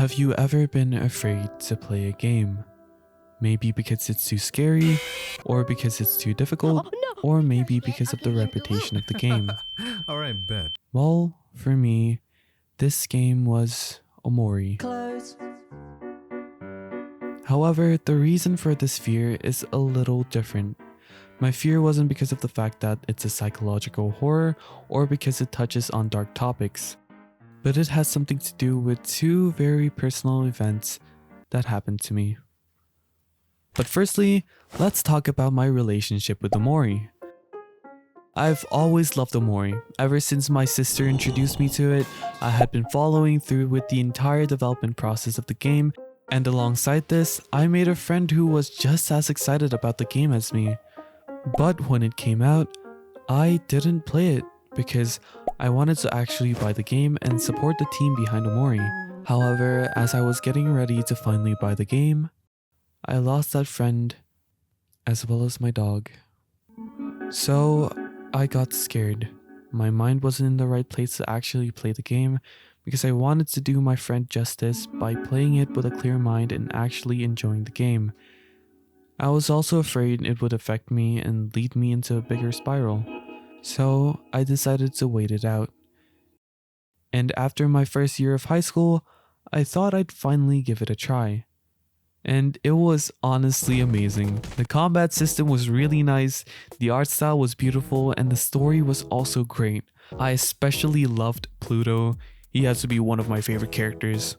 Have you ever been afraid to play a game? Maybe because it's too scary, or because it's too difficult, or maybe because of the reputation of the game. Alright, bet. Well, for me, this game was OMORI. However, the reason for this fear is a little different. My fear wasn't because of the fact that it's a psychological horror or because it touches on dark topics, but it has something to do with two very personal events that happened to me. But firstly, let's talk about my relationship with OMORI. I've always loved OMORI. Ever since my sister introduced me to it, I had been following through with the entire development process of the game, and alongside this, I made a friend who was just as excited about the game as me. But when it came out, I didn't play it because I wanted to actually buy the game and support the team behind OMORI. However, as I was getting ready to finally buy the game, I lost that friend as well as my dog. So I got scared. My mind wasn't in the right place to actually play the game because I wanted to do my friend justice by playing it with a clear mind and actually enjoying the game. I was also afraid it would affect me and lead me into a bigger spiral, so I decided to wait it out. And after my first year of high school, I thought I'd finally give it a try. And it was honestly amazing. The combat system was really nice, the art style was beautiful, and the story was also great. I especially loved Pluto. He has to be one of my favorite characters.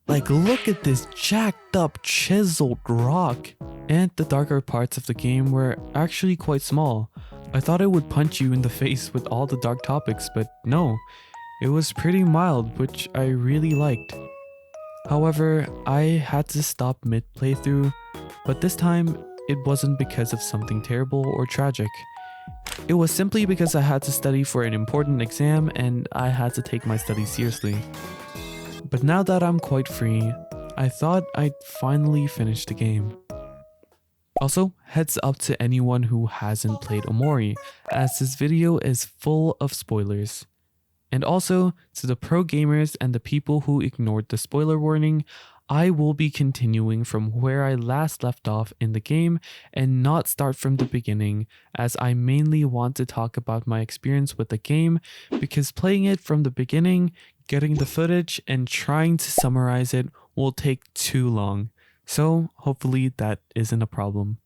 Like, look at this jacked up chiseled rock. And the darker parts of the game were actually quite small. I thought it would punch you in the face with all the dark topics, but no. It was pretty mild, which I really liked. However, I had to stop mid-playthrough, but this time it wasn't because of something terrible or tragic. It was simply because I had to study for an important exam and I had to take my studies seriously. But now that I'm quite free, I thought I'd finally finish the game. Also, heads up to anyone who hasn't played OMORI, as this video is full of spoilers. And also, to the pro gamers and the people who ignored the spoiler warning, I will be continuing from where I last left off in the game and not start from the beginning, as I mainly want to talk about my experience with the game, because playing it from the beginning, getting the footage, and trying to summarize it will take too long. So hopefully that isn't a problem.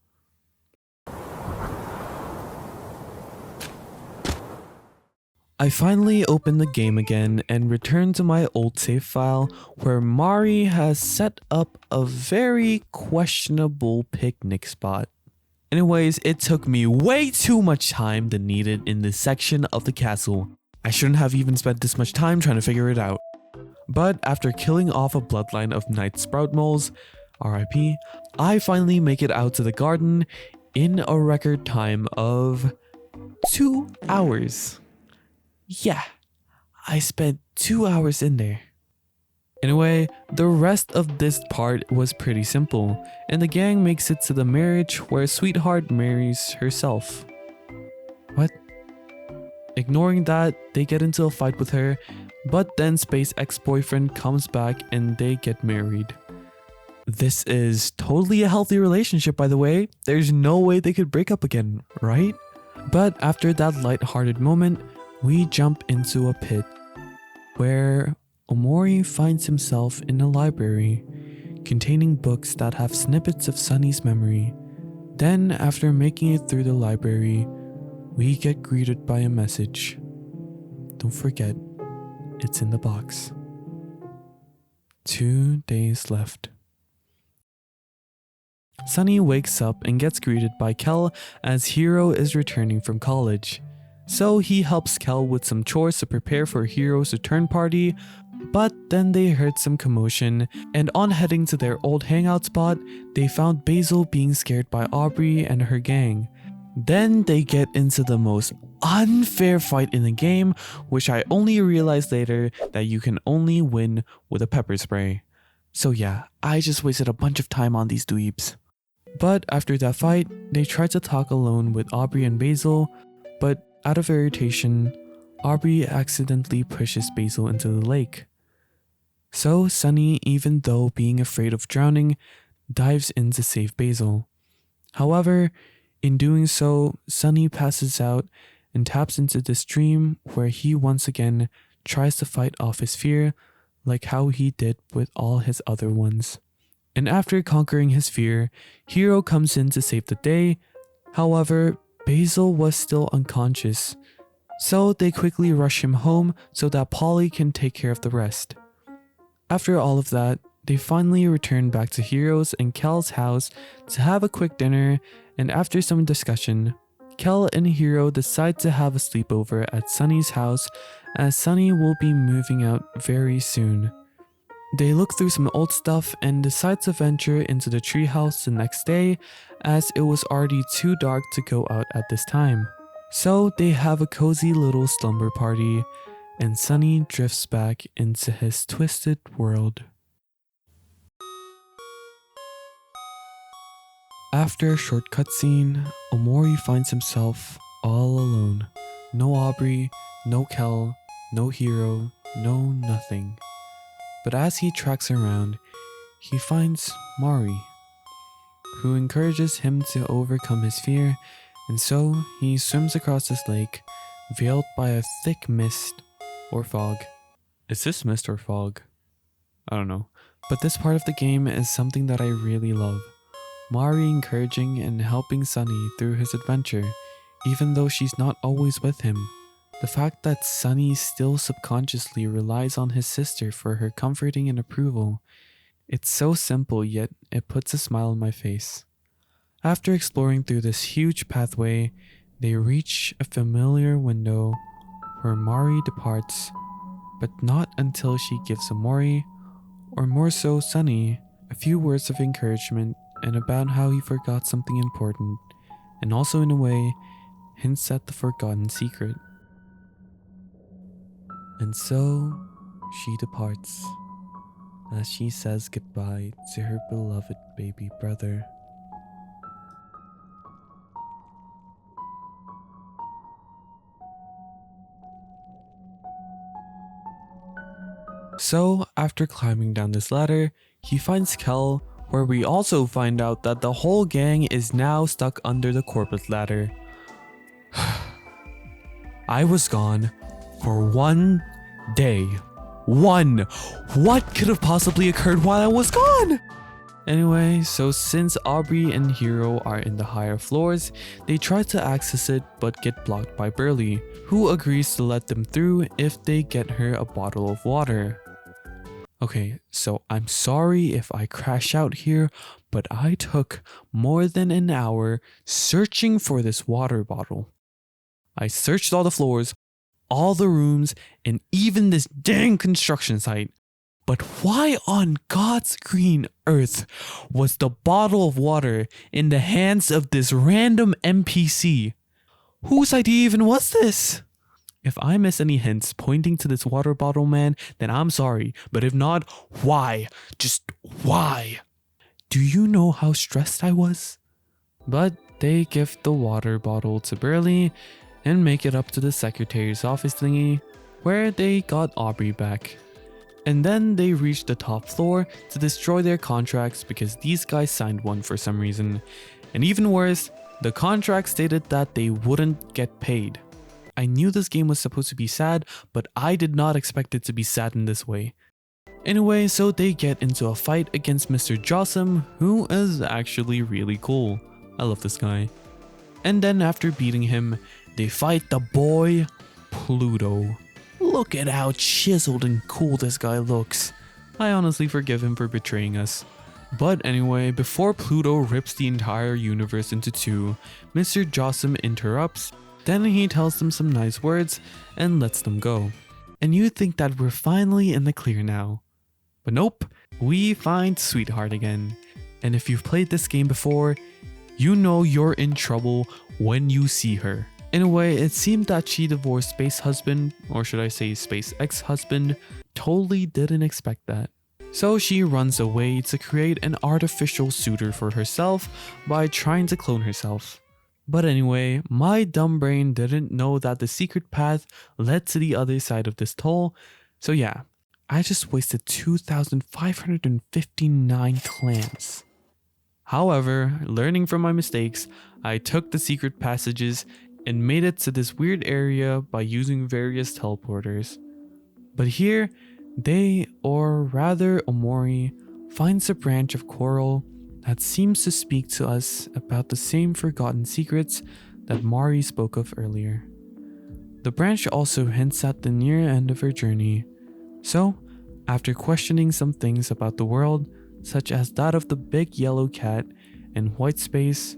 I finally opened the game again and returned to my old save file where Mari has set up a very questionable picnic spot. Anyways, it took me way too much time than needed in this section of the castle. I shouldn't have even spent this much time trying to figure it out. But after killing off a bloodline of night sprout moles, RIP, I finally make it out to the garden in a record time of 2 hours. Yeah, I spent 2 hours in there. Anyway, the rest of this part was pretty simple, and the gang makes it to the marriage where Sweetheart marries herself. What? Ignoring that, they get into a fight with her, but then Space ex-boyfriend comes back and they get married. This is totally a healthy relationship, by the way. There's no way they could break up again, right? But after that light-hearted moment, we jump into a pit where OMORI finds himself in a library containing books that have snippets of Sunny's memory. Then, after making it through the library, we get greeted by a message. Don't forget, it's in the box. 2 days left. Sunny wakes up and gets greeted by Kel as Hiro is returning from college. So he helps Kel with some chores to prepare for Hiro's return party, but then they heard some commotion, and on heading to their old hangout spot, they found Basil being scared by Aubrey and her gang. Then they get into the most unfair fight in the game, which I only realized later that you can only win with a pepper spray. So yeah, I just wasted a bunch of time on these dweebs. But after that fight, they tried to talk alone with Aubrey and Basil, but out of irritation, Aubrey accidentally pushes Basil into the lake. So Sunny, even though being afraid of drowning, dives in to save Basil. However, in doing so, Sunny passes out and taps into this dream where he once again tries to fight off his fear like how he did with all his other ones. And after conquering his fear, Hero comes in to save the day. However, Basil was still unconscious, so they quickly rush him home so that Polly can take care of the rest. After all of that, they finally return back to Hero's and Kel's house to have a quick dinner, and after some discussion, Kel and Hero decide to have a sleepover at Sunny's house as Sunny will be moving out very soon. They look through some old stuff and decide to venture into the treehouse the next day as it was already too dark to go out at this time. So they have a cozy little slumber party and Sunny drifts back into his twisted world. After a short cutscene, Omori finds himself all alone. No Aubrey, no Kel, no Hero, no nothing. But as he tracks around, he finds Mari, who encourages him to overcome his fear, and so he swims across this lake, veiled by a thick mist or fog. Is this mist or fog? I don't know. But this part of the game is something that I really love. Mari encouraging and helping Sunny through his adventure, even though she's not always with him. The fact that Sunny still subconsciously relies on his sister for her comforting and approval. It's so simple, yet it puts a smile on my face. After exploring through this huge pathway, they reach a familiar window where Mari departs, but not until she gives Omori, or more so Sunny, a few words of encouragement and about how he forgot something important, and also in a way hints at the forgotten secret. And so she departs as she says goodbye to her beloved baby brother. So after climbing down this ladder, he finds Kel, where we also find out that the whole gang is now stuck under the corporate ladder. I was gone for 1 day. What could have possibly occurred while I was gone? Anyway, so since Aubrey and Hero are in the higher floors, they try to access it but get blocked by Burley, who agrees to let them through if they get her a bottle of water. Okay, so I'm sorry if I crash out here, but I took more than an hour searching for this water bottle. I searched all the floors, all the rooms, and even this dang construction site. But why on God's green earth was the bottle of water in the hands of this random NPC? Whose idea even was this? If I miss any hints pointing to this water bottle man, then I'm sorry. But if not, why? Just why? Do you know how stressed I was? But they give the water bottle to Burley and make it up to the secretary's office thingy, where they got Aubrey back. And then they reach the top floor to destroy their contracts because these guys signed one for some reason. And even worse, the contract stated that they wouldn't get paid. I knew this game was supposed to be sad, but I did not expect it to be sad in this way. Anyway, so they get into a fight against Mr. Jossum, who is actually really cool. I love this guy. And then after beating him, they fight the boy, Pluto. Look at how chiseled and cool this guy looks. I honestly forgive him for betraying us. But anyway, before Pluto rips the entire universe into two, Mr. Jossum interrupts. Then he tells them some nice words and lets them go. And you think that we're finally in the clear now. But nope, we find Sweetheart again. And if you've played this game before, you know you're in trouble when you see her. In a way, it seemed that she divorced Space Husband, or should I say Space Ex-Husband, totally didn't expect that. So she runs away to create an artificial suitor for herself by trying to clone herself. But anyway, my dumb brain didn't know that the secret path led to the other side of this tunnel. So yeah, I just wasted 2,559 clams. However, learning from my mistakes, I took the secret passages and made it to this weird area by using various teleporters. But here, they, or rather Omori, finds a branch of coral that seems to speak to us about the same forgotten secrets that Mari spoke of earlier. The branch also hints at the near end of her journey. So, after questioning some things about the world, such as that of the big yellow cat and white space,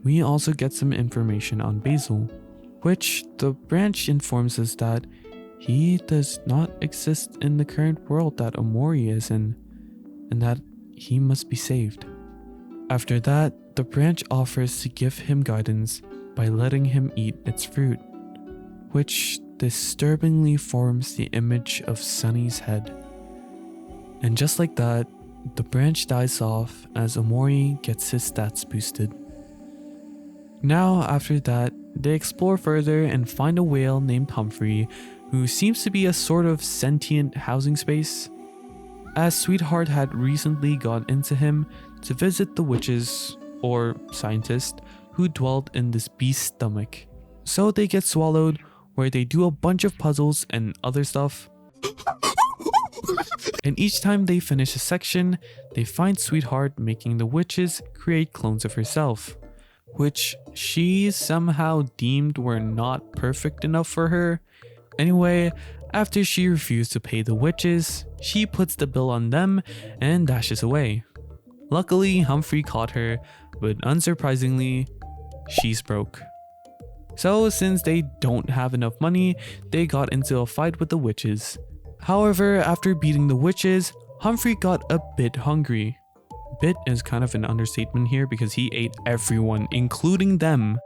we also get some information on Basil, which the branch informs us that he does not exist in the current world that Omori is in, and that he must be saved. After that, the branch offers to give him guidance by letting him eat its fruit, which disturbingly forms the image of Sunny's head. And just like that, the branch dies off as Omori gets his stats boosted. Now, after that, they explore further and find a whale named Humphrey, who seems to be a sort of sentient housing space, as Sweetheart had recently gone into him to visit the witches, or scientists, who dwelled in this beast's stomach. So they get swallowed, where they do a bunch of puzzles and other stuff. And each time they finish a section, they find Sweetheart making the witches create clones of herself, which she somehow deemed were not perfect enough for her. Anyway, after she refused to pay the witches, she puts the bill on them and dashes away. Luckily, Humphrey caught her, but unsurprisingly, she's broke. So since they don't have enough money, they got into a fight with the witches. However, after beating the witches, Humphrey got a bit hungry. Bit is kind of an understatement here because he ate everyone, including them.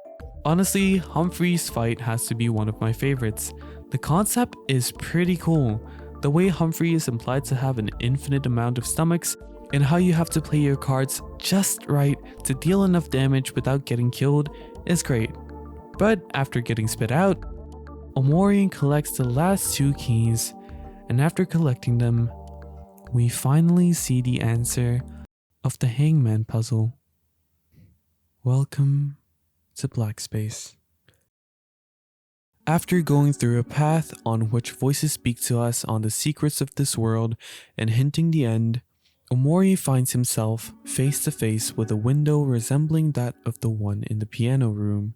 Honestly, Humphrey's fight has to be one of my favorites. The concept is pretty cool. The way Humphrey is implied to have an infinite amount of stomachs, and how you have to play your cards just right to deal enough damage without getting killed is great. But after getting spit out, Omori collects the last 2 keys, and after collecting them, we finally see the answer of the Hangman puzzle. Welcome to Black Space. After going through a path on which voices speak to us on the secrets of this world and hinting the end, Omori finds himself face to face with a window resembling that of the one in the piano room.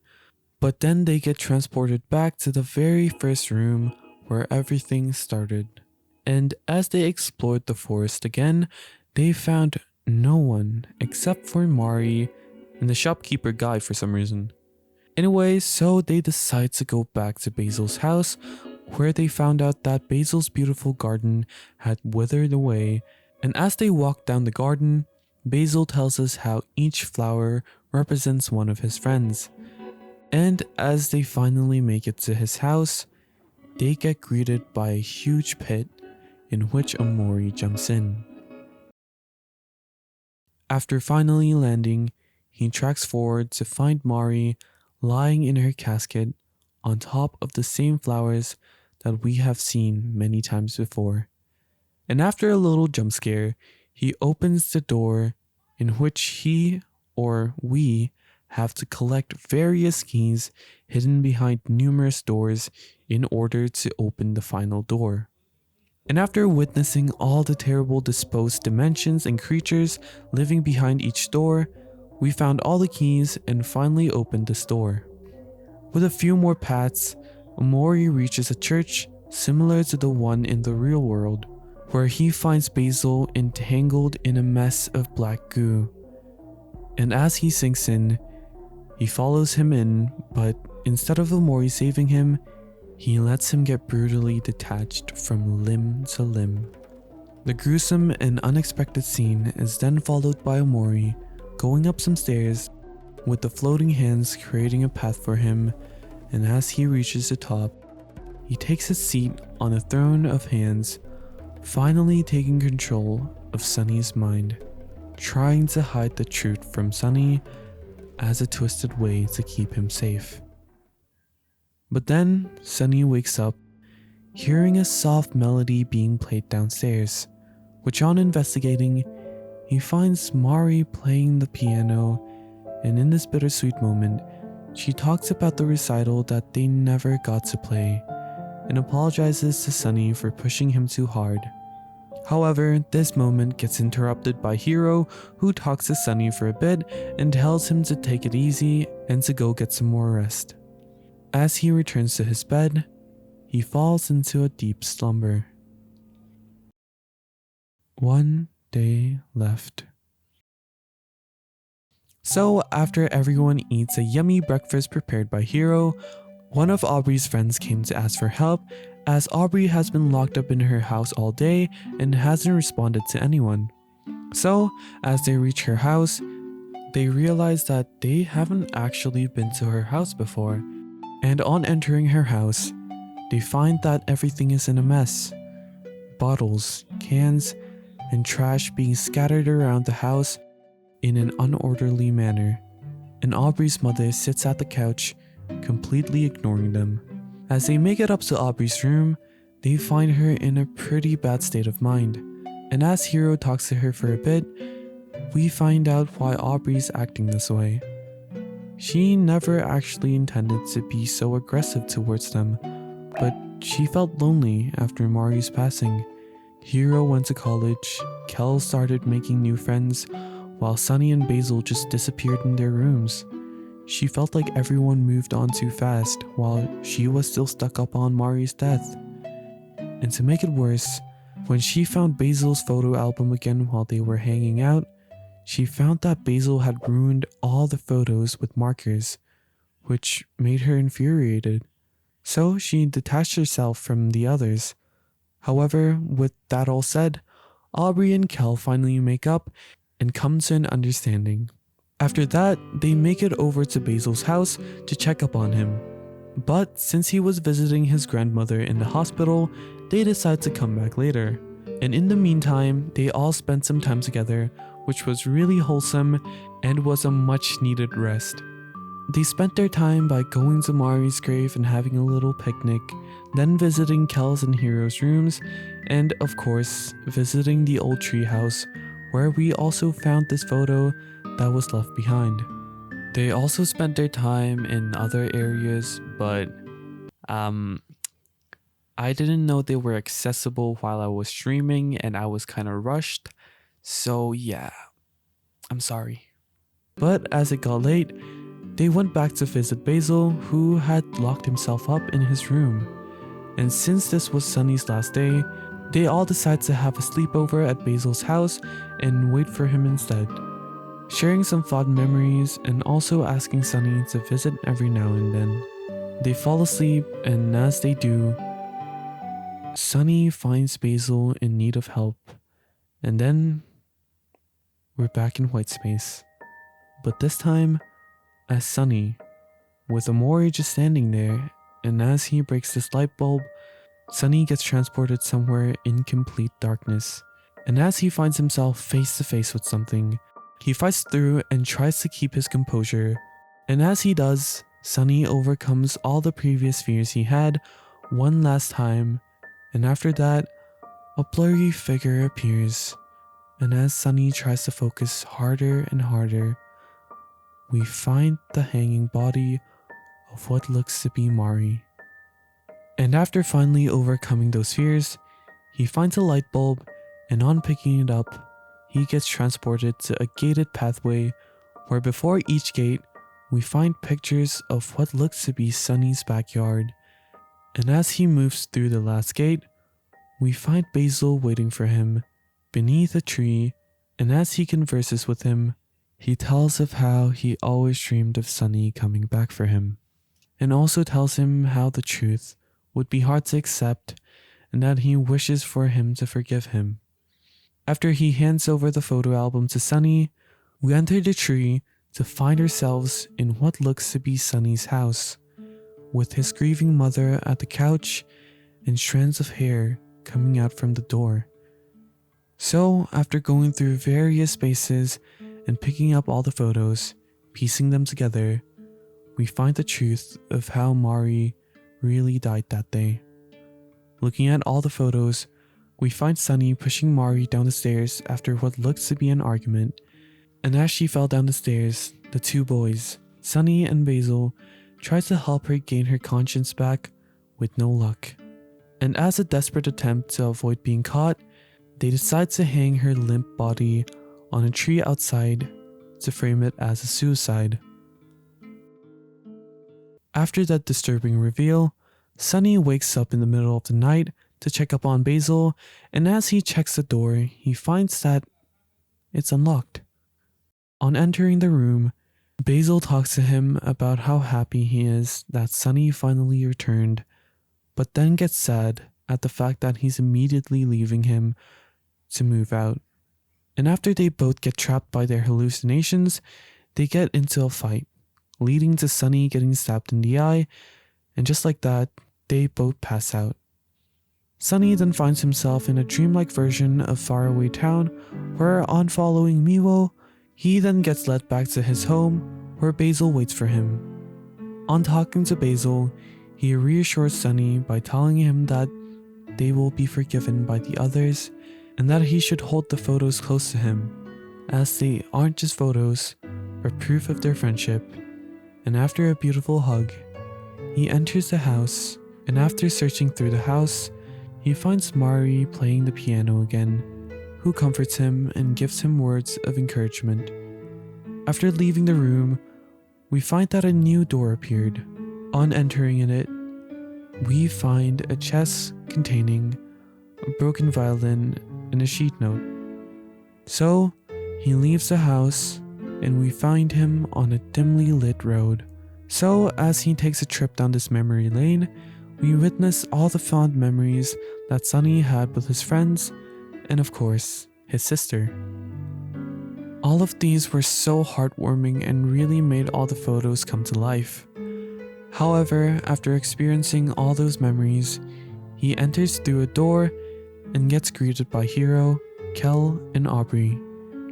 But then they get transported back to the very first room where everything started. And as they explored the forest again, they found no one except for Mari and the shopkeeper guy for some reason. Anyway, so they decide to go back to Basil's house, where they found out that Basil's beautiful garden had withered away. And as they walk down the garden, Basil tells us how each flower represents one of his friends. And as they finally make it to his house, they get greeted by a huge pit in which Omori jumps in. After finally landing, he tracks forward to find Mari lying in her casket on top of the same flowers that we have seen many times before. And after a little jump scare, he opens the door in which he, or we, have to collect various keys hidden behind numerous doors in order to open the final door. And after witnessing all the terrible disposed dimensions and creatures living behind each door, we found all the keys and finally opened this door. With a few more paths, Omori reaches a church similar to the one in the real world, where he finds Basil entangled in a mess of black goo. And as he sinks in, he follows him in, but instead of Omori saving him, he lets him get brutally detached from limb to limb. The gruesome and unexpected scene is then followed by Omori going up some stairs, with the floating hands creating a path for him, and as he reaches the top, he takes his seat on a throne of hands, finally taking control of Sunny's mind, trying to hide the truth from Sunny as a twisted way to keep him safe. But then Sunny wakes up. hearing a soft melody being played downstairs, which on investigating, he finds Mari playing the piano, and in this bittersweet moment, she talks about the recital that they never got to play, and apologizes to Sunny for pushing him too hard. However, this moment gets interrupted by Hiro, who talks to Sunny for a bit and tells him to take it easy and to go get some more rest. As he returns to his bed, he falls into a deep slumber. One day left. So, after everyone eats a yummy breakfast prepared by Hiro, one of Aubrey's friends came to ask for help, as Aubrey has been locked up in her house all day and hasn't responded to anyone. So, as they reach her house, they realize that they haven't actually been to her house before, and on entering her house, they find that everything is in a mess. Bottles, cans, and trash being scattered around the house in an unorderly manner, and Aubrey's mother sits at the couch, completely ignoring them. As they make it up to Aubrey's room, they find her in a pretty bad state of mind, and as Hiro talks to her for a bit, we find out why Aubrey's acting this way. She never actually intended to be so aggressive towards them, but she felt lonely after Mari's passing. Hiro went to college, Kel started making new friends, while Sunny and Basil just disappeared in their rooms. She felt like everyone moved on too fast, while she was still stuck up on Mari's death. And to make it worse, when she found Basil's photo album again while they were hanging out, she found that Basil had ruined all the photos with markers, which made her infuriated. So she detached herself from the others. However, with that all said, Aubrey and Kel finally make up and come to an understanding. After that, they make it over to Basil's house to check up on him. But since he was visiting his grandmother in the hospital, they decide to come back later. And in the meantime, they all spent some time together, which was really wholesome and was a much needed rest. They spent their time by going to Mari's grave and having a little picnic, then visiting Kel's and Hiro's rooms, and of course, visiting the old treehouse, where we also found this photo that was left behind. They also spent their time in other areas, but I didn't know they were accessible while I was streaming and I was kind of rushed, so yeah, I'm sorry. But as it got late, they went back to visit Basil, who had locked himself up in his room. And since this was Sunny's last day, they all decide to have a sleepover at Basil's house and wait for him instead, sharing some fond memories and also asking Sunny to visit every now and then. They fall asleep, and as they do, Sunny finds Basil in need of help, and then we're back in white space. But this time, as Sunny, with OMORI just standing there, and as he breaks this light bulb, Sunny gets transported somewhere in complete darkness. And as he finds himself face to face with something, he fights through and tries to keep his composure. And as he does, Sunny overcomes all the previous fears he had one last time, and after that, a blurry figure appears. And as Sunny tries to focus harder and harder, we find the hanging body of what looks to be Mari. And after finally overcoming those fears, he finds a light bulb, and on picking it up, he gets transported to a gated pathway where before each gate, we find pictures of what looks to be Sunny's backyard. And as he moves through the last gate, we find Basil waiting for him beneath a tree, and as he converses with him, he tells of how he always dreamed of Sunny coming back for him, and also tells him how the truth would be hard to accept and that he wishes for him to forgive him. After he hands over the photo album to Sunny, we enter the tree to find ourselves in what looks to be Sunny's house, with his grieving mother at the couch and strands of hair coming out from the door. So, after going through various spaces and picking up all the photos, piecing them together, we find the truth of how Mari really died that day. Looking at all the photos, we find Sunny pushing Mari down the stairs after what looks to be an argument. And as she fell down the stairs, the two boys, Sunny and Basil, tried to help her gain her conscience back with no luck. And as a desperate attempt to avoid being caught, they decide to hang her limp body on a tree outside to frame it as a suicide. After that disturbing reveal, Sunny wakes up in the middle of the night to check up on Basil, and as he checks the door, he finds that it's unlocked. On entering the room, Basil talks to him about how happy he is that Sunny finally returned, but then gets sad at the fact that he's immediately leaving him to move out. And after they both get trapped by their hallucinations, they get into a fight, leading to Sunny getting stabbed in the eye, and just like that, they both pass out. Sunny then finds himself in a dreamlike version of Faraway Town, where on following Miwo, he then gets led back to his home, where Basil waits for him. On talking to Basil, he reassures Sunny by telling him that they will be forgiven by the others, and that he should hold the photos close to him, as they aren't just photos, but proof of their friendship. And after a beautiful hug, he enters the house, and after searching through the house, he finds Mari playing the piano again, who comforts him and gives him words of encouragement. After leaving the room, we find that a new door appeared. On entering in it, we find a chest containing a broken violin and a sheet note. So, he leaves the house, and we find him on a dimly lit road. So, as he takes a trip down this memory lane, we witness all the fond memories that Sunny had with his friends, and of course, his sister. All of these were so heartwarming and really made all the photos come to life. However, after experiencing all those memories, he enters through a door and gets greeted by Hiro, Kel, and Aubrey,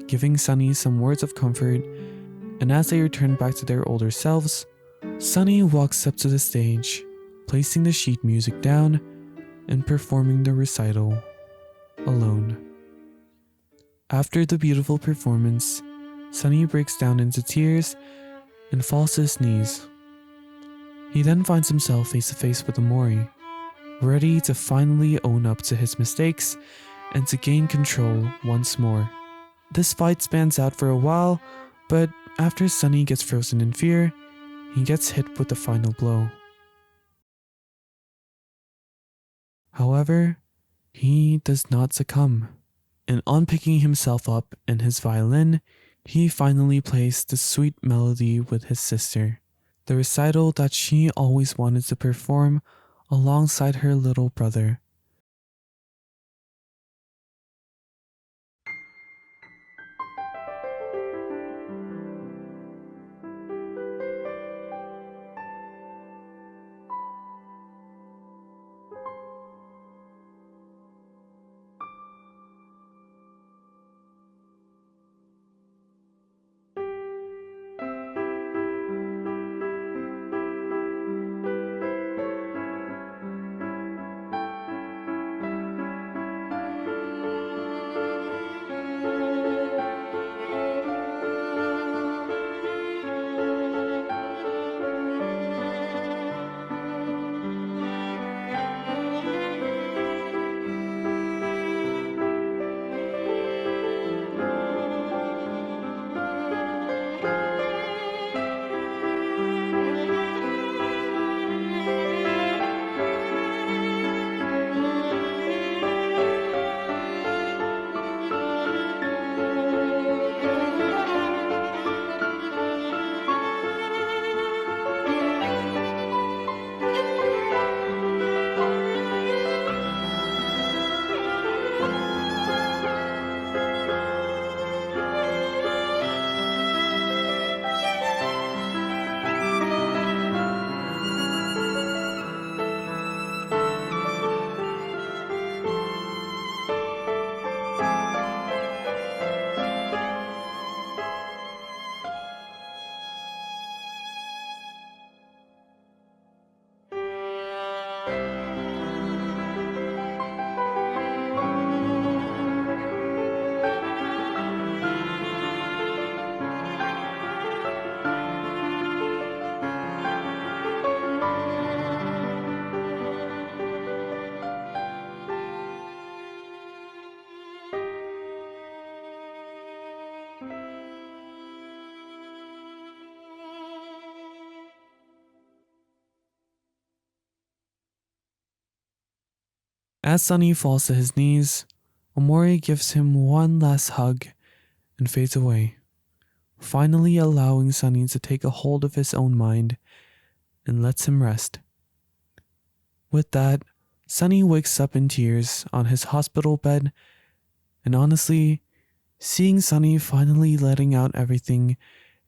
giving Sunny some words of comfort, and as they return back to their older selves, Sunny walks up to the stage, placing the sheet music down and performing the recital alone. After the beautiful performance, Sunny breaks down into tears and falls to his knees. He then finds himself face to face with OMORI, ready to finally own up to his mistakes and to gain control once more. This fight spans out for a while, but after Sunny gets frozen in fear, he gets hit with the final blow. However, he does not succumb, and on picking himself up in his violin, he finally plays the sweet melody with his sister, the recital that she always wanted to perform alongside her little brother. As Sunny falls to his knees, Omori gives him one last hug and fades away, finally allowing Sunny to take a hold of his own mind and lets him rest. With that, Sunny wakes up in tears on his hospital bed, and honestly, seeing Sunny finally letting out everything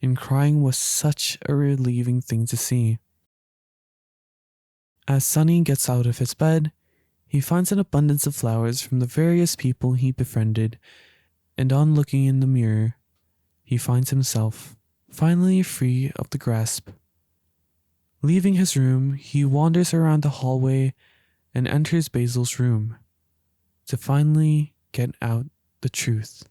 and crying was such a relieving thing to see. As Sunny gets out of his bed, he finds an abundance of flowers from the various people he befriended, and on looking in the mirror, he finds himself finally free of the grasp. Leaving his room, he wanders around the hallway and enters Basil's room to finally get out the truth.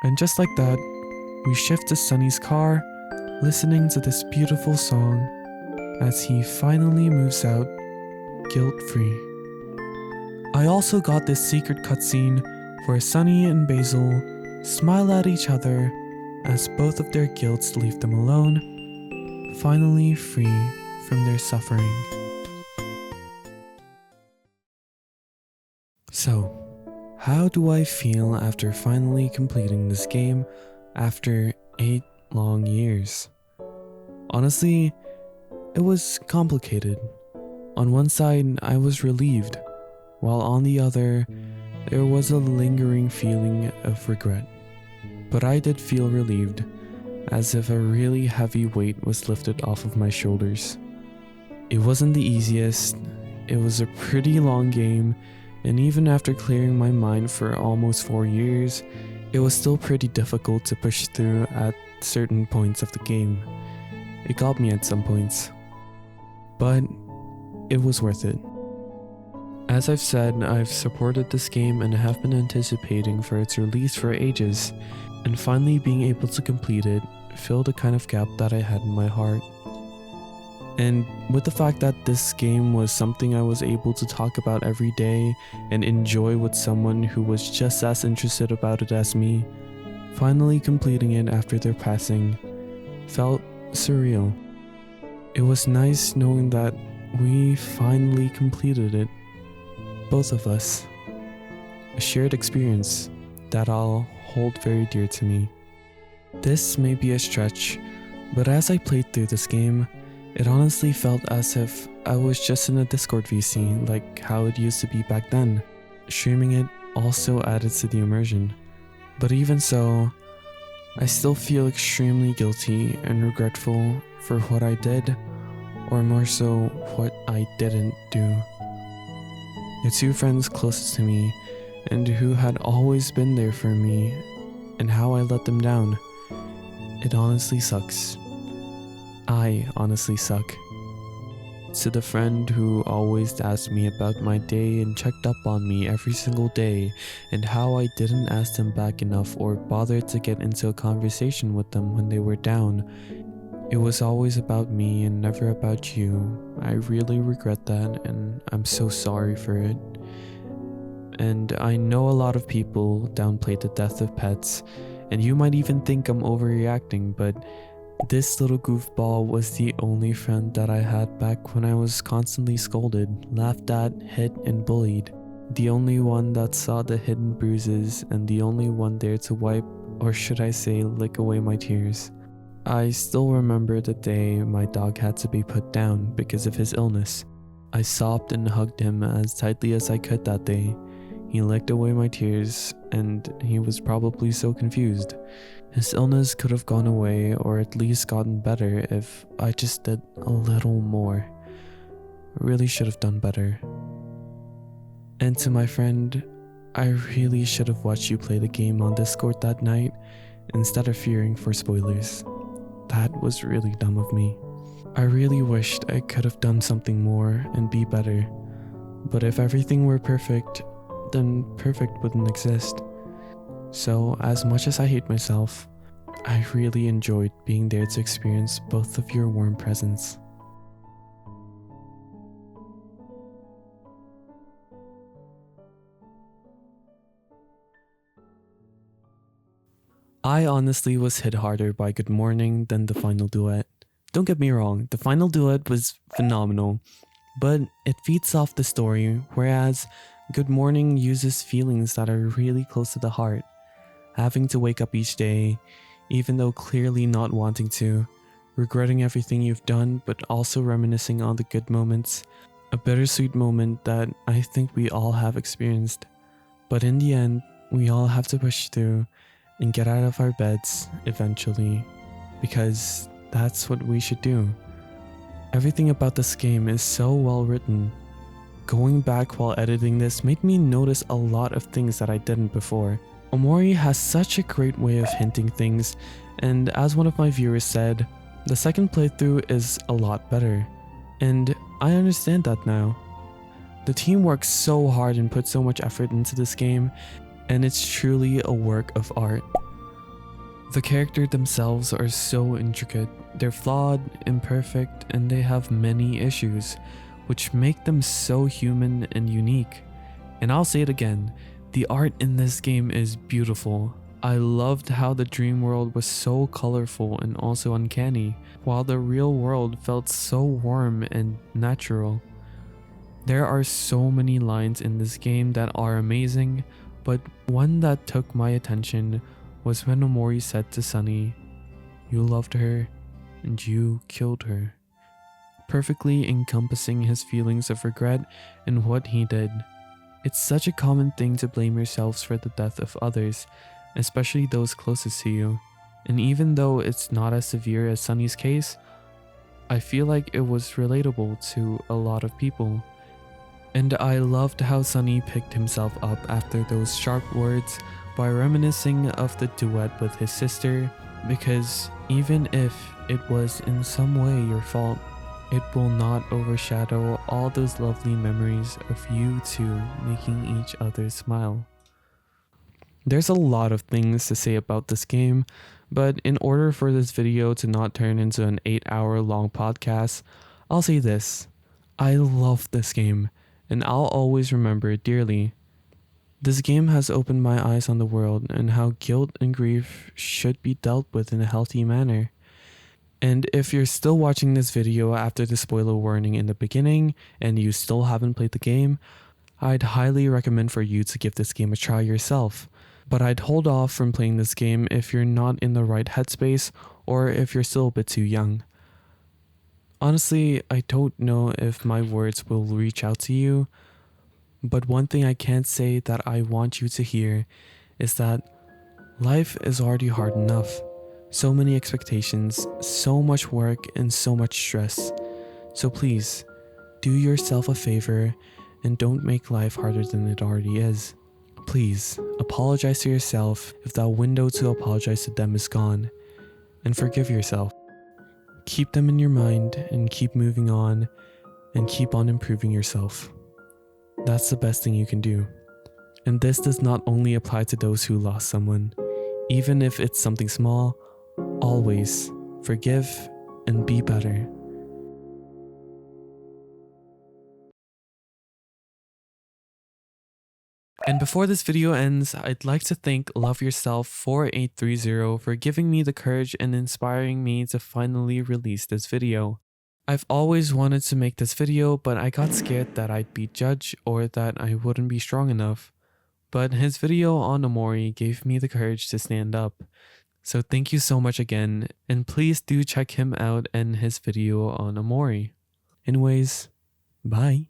And just like that, we shift to Sunny's car, listening to this beautiful song as he finally moves out guilt-free. I also got this secret cutscene where Sunny and Basil smile at each other as both of their guilts leave them alone, finally free from their suffering. So, how do I feel after finally completing this game after 8 long years? Honestly, it was complicated. On one side, I was relieved, while on the other, there was a lingering feeling of regret. But I did feel relieved, as if a really heavy weight was lifted off of my shoulders. It wasn't the easiest, it was a pretty long game, and even after clearing my mind for almost 4 years, it was still pretty difficult to push through at certain points of the game. It got me at some points. But it was worth it. As I've said, I've supported this game and have been anticipating for its release for ages, and finally being able to complete it filled a kind of gap that I had in my heart. And with the fact that this game was something I was able to talk about every day and enjoy with someone who was just as interested about it as me, finally completing it after their passing felt surreal. It was nice knowing that we finally completed it, both of us. A shared experience that I'll hold very dear to me. This may be a stretch, but as I played through this game, it honestly felt as if I was just in a Discord VC like how it used to be back then. Streaming it also added to the immersion. But even so, I still feel extremely guilty and regretful for what I did, or more so, what I didn't do. The two friends closest to me, and who had always been there for me, and how I let them down. It honestly sucks. I honestly suck. To the friend who always asked me about my day and checked up on me every single day, and how I didn't ask them back enough or bother to get into a conversation with them when they were down. It was always about me and never about you. I really regret that, and I'm so sorry for it. And I know a lot of people downplay the death of pets, and you might even think I'm overreacting, but this little goofball was the only friend that I had back when I was constantly scolded, laughed at, hit, and bullied. The only one that saw the hidden bruises, and the only one there to wipe, or should I say lick away my tears. I still remember the day my dog had to be put down because of his illness. I sobbed and hugged him as tightly as I could that day. He licked away my tears, and he was probably so confused. His illness could have gone away, or at least gotten better, if I just did a little more. I really should have done better. And to my friend, I really should have watched you play the game on Discord that night, instead of fearing for spoilers. That was really dumb of me. I really wished I could have done something more and be better. But if everything were perfect, then perfect wouldn't exist. So, as much as I hate myself, I really enjoyed being there to experience both of your warm presence. I honestly was hit harder by Good Morning than the final duet. Don't get me wrong, the final duet was phenomenal, but it feeds off the story, whereas Good Morning uses feelings that are really close to the heart. Having to wake up each day, even though clearly not wanting to, regretting everything you've done, but also reminiscing on the good moments. A bittersweet moment that I think we all have experienced. But in the end, we all have to push through and get out of our beds eventually, because that's what we should do. Everything about this game is so well written. Going back while editing this made me notice a lot of things that I didn't before. OMORI has such a great way of hinting things, and as one of my viewers said, the second playthrough is a lot better. And I understand that now. The team works so hard and put so much effort into this game, and it's truly a work of art. The characters themselves are so intricate. They're flawed, imperfect, and they have many issues, which make them so human and unique. And I'll say it again, the art in this game is beautiful. I loved how the dream world was so colorful and also uncanny, while the real world felt so warm and natural. There are so many lines in this game that are amazing, but one that took my attention was when OMORI said to Sunny, "You loved her, and you killed her," perfectly encompassing his feelings of regret and what he did. It's such a common thing to blame yourselves for the death of others, especially those closest to you. And even though it's not as severe as Sunny's case, I feel like it was relatable to a lot of people. And I loved how Sunny picked himself up after those sharp words by reminiscing of the duet with his sister, because even if it was in some way your fault, it will not overshadow all those lovely memories of you two making each other smile. There's a lot of things to say about this game, but in order for this video to not turn into an 8-hour long podcast, I'll say this: I love this game, and I'll always remember it dearly. This game has opened my eyes on the world and how guilt and grief should be dealt with in a healthy manner. And if you're still watching this video after the spoiler warning in the beginning and you still haven't played the game, I'd highly recommend for you to give this game a try yourself. But I'd hold off from playing this game if you're not in the right headspace or if you're still a bit too young. Honestly, I don't know if my words will reach out to you, but one thing I can't say that I want you to hear is that life is already hard enough. So many expectations, so much work, and so much stress. So please, do yourself a favor and don't make life harder than it already is. Please, apologize to yourself if that window to apologize to them is gone, and forgive yourself. Keep them in your mind and keep moving on and keep on improving yourself. That's the best thing you can do. And this does not only apply to those who lost someone. Even if it's something small, always forgive and be better. And before this video ends, I'd like to thank Love Yourself 4830 for giving me the courage and inspiring me to finally release this video. I've always wanted to make this video, but I got scared that I'd be judged or that I wouldn't be strong enough. But his video on OMORI gave me the courage to stand up. So thank you so much again, and please do check him out and his video on OMORI. Anyways, bye.